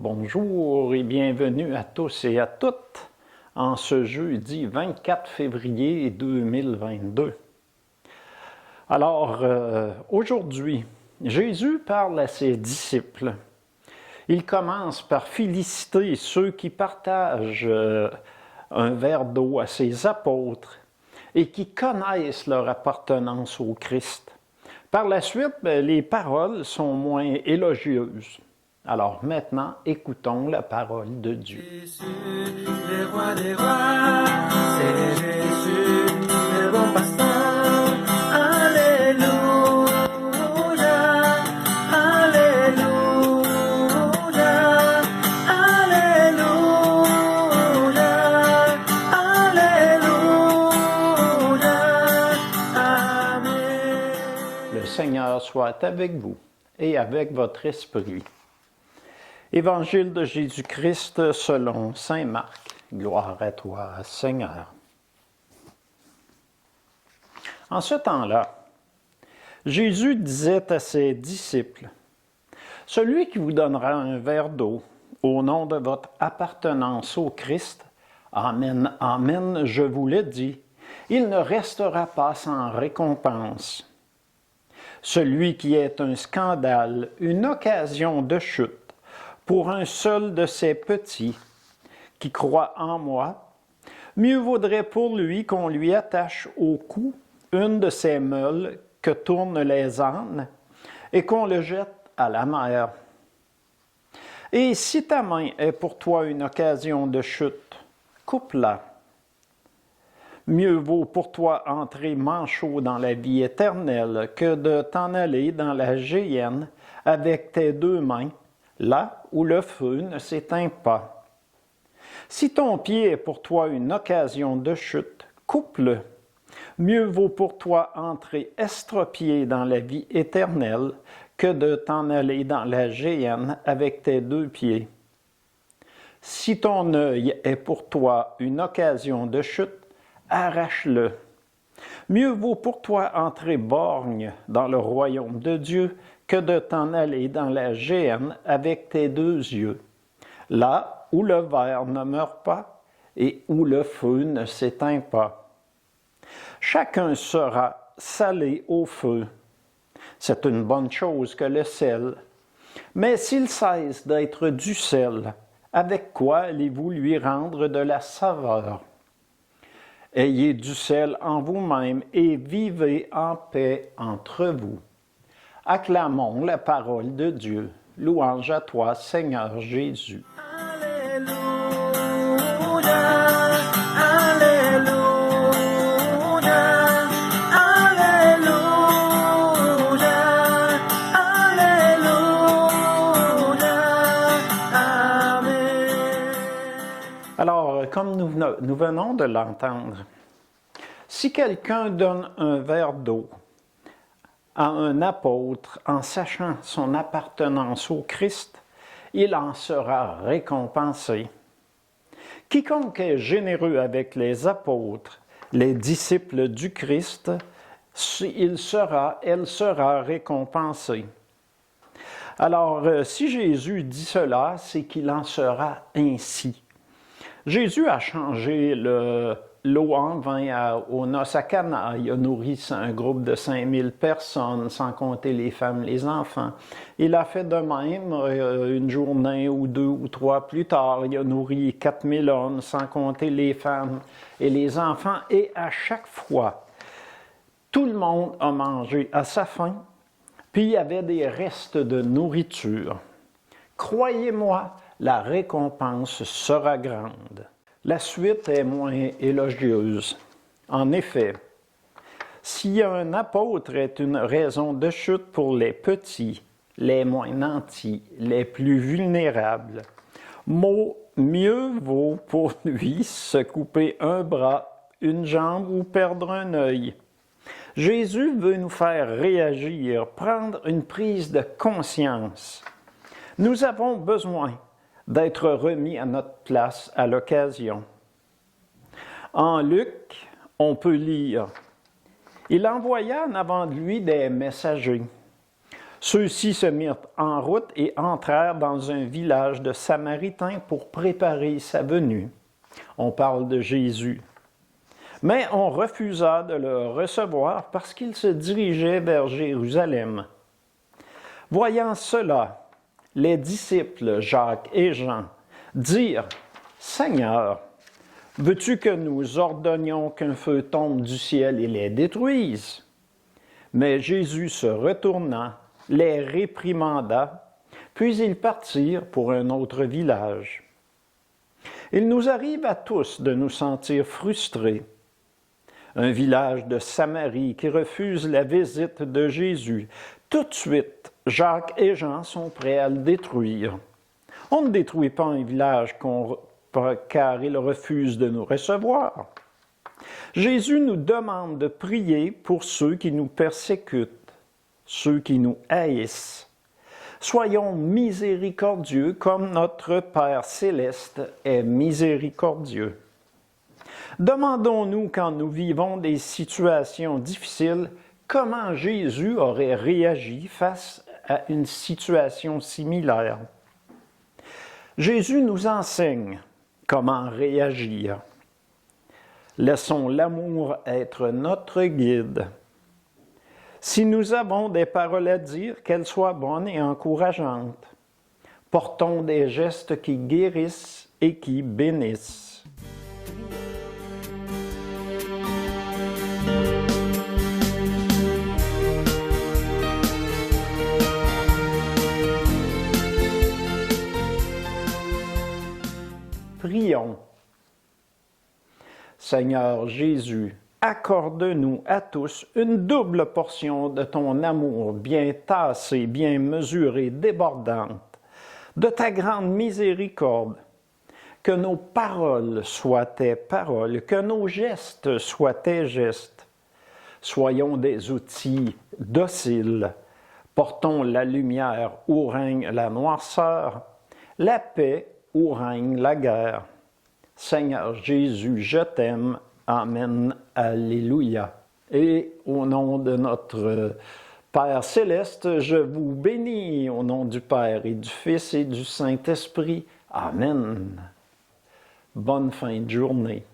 Bonjour et bienvenue à tous et à toutes en ce jeudi 24 février 2022. Alors, aujourd'hui, Jésus parle à ses disciples. Il commence par féliciter ceux qui partagent un verre d'eau à ses apôtres et qui connaissent leur appartenance au Christ. Par la suite, les paroles sont moins élogieuses. Alors maintenant, écoutons la parole de Dieu. Jésus, le roi des rois, c'est Jésus, le bon pasteur. Alléluia, Alléluia, Alléluia, Alléluia, Amen. Le Seigneur soit avec vous et avec votre esprit. Évangile de Jésus-Christ selon saint Marc. Gloire à toi, Seigneur. En ce temps-là, Jésus disait à ses disciples, « Celui qui vous donnera un verre d'eau au nom de votre appartenance au Christ, Amen, Amen, je vous le dis, il ne restera pas sans récompense. Celui qui est un scandale, une occasion de chute, pour un seul de ces petits qui croient en moi, mieux vaudrait pour lui qu'on lui attache au cou une de ces meules que tournent les ânes et qu'on le jette à la mer. Et si ta main est pour toi une occasion de chute, coupe-la. Mieux vaut pour toi entrer manchot dans la vie éternelle que de t'en aller dans la géhenne avec tes deux mains, là où le feu ne s'éteint pas. Si ton pied est pour toi une occasion de chute, coupe-le. Mieux vaut pour toi entrer estropié dans la vie éternelle que de t'en aller dans la géhenne avec tes deux pieds. Si ton œil est pour toi une occasion de chute, arrache-le. Mieux vaut pour toi entrer borgne dans le royaume de Dieu que de t'en aller dans la géhenne avec tes deux yeux, là où le ver ne meurt pas et où le feu ne s'éteint pas. Chacun sera salé au feu. C'est une bonne chose que le sel. Mais s'il cesse d'être du sel, avec quoi allez-vous lui rendre de la saveur? Ayez du sel en vous-même et vivez en paix entre vous. Acclamons la parole de Dieu. Louange à toi, Seigneur Jésus. Alléluia, Alléluia, Alléluia, Alléluia, Amen. Alors, comme nous venons de l'entendre, si quelqu'un donne un verre d'eau à un apôtre en sachant son appartenance au Christ, il en sera récompensé. Quiconque est généreux avec les apôtres, les disciples du Christ, elle sera récompensée. Alors, si Jésus dit cela, c'est qu'il en sera ainsi. Jésus a changé l'eau en vin aux noces à Cana. Il a nourri un groupe de 5000 personnes, sans compter les femmes, les enfants. Il a fait de même une journée ou deux ou trois plus tard. Il a nourri 4000 hommes, sans compter les femmes et les enfants. Et à chaque fois, tout le monde a mangé à sa faim, puis il y avait des restes de nourriture. Croyez-moi, la récompense sera grande. La suite est moins élogieuse. En effet, si un apôtre est une raison de chute pour les petits, les moins nantis, les plus vulnérables, mieux vaut pour lui se couper un bras, une jambe ou perdre un œil. Jésus veut nous faire réagir, prendre une prise de conscience. Nous avons besoin d'être remis à notre place à l'occasion. En Luc, on peut lire « Il envoya en avant de lui des messagers. Ceux-ci se mirent en route et entrèrent dans un village de Samaritains pour préparer sa venue. On parle de Jésus. Mais on refusa de le recevoir parce qu'il se dirigeait vers Jérusalem. Voyant cela, les disciples Jacques et Jean dirent « Seigneur, veux-tu que nous ordonnions qu'un feu tombe du ciel et les détruise? » Mais Jésus se retourna, les réprimanda, puis ils partirent pour un autre village. Il nous arrive à tous de nous sentir frustrés. Un village de Samarie qui refuse la visite de Jésus. Tout de suite, Jacques et Jean sont prêts à le détruire. On ne détruit pas un village car il refuse de nous recevoir. Jésus nous demande de prier pour ceux qui nous persécutent, ceux qui nous haïssent. Soyons miséricordieux comme notre Père céleste est miséricordieux. Demandons-nous quand nous vivons des situations difficiles, comment Jésus aurait réagi face à une situation similaire. Jésus nous enseigne comment réagir. Laissons l'amour être notre guide. Si nous avons des paroles à dire, qu'elles soient bonnes et encourageantes. Portons des gestes qui guérissent et qui bénissent. Prions. Seigneur Jésus, accorde-nous à tous une double portion de ton amour bien tassé, bien mesuré, débordante, de ta grande miséricorde. Que nos paroles soient tes paroles, que nos gestes soient tes gestes. Soyons des outils dociles. Portons la lumière où règne la noirceur, la paix où règne la guerre. Seigneur Jésus, je t'aime. Amen. Alléluia. Et au nom de notre Père céleste, je vous bénis au nom du Père et du Fils et du Saint-Esprit. Amen. Bonne fin de journée.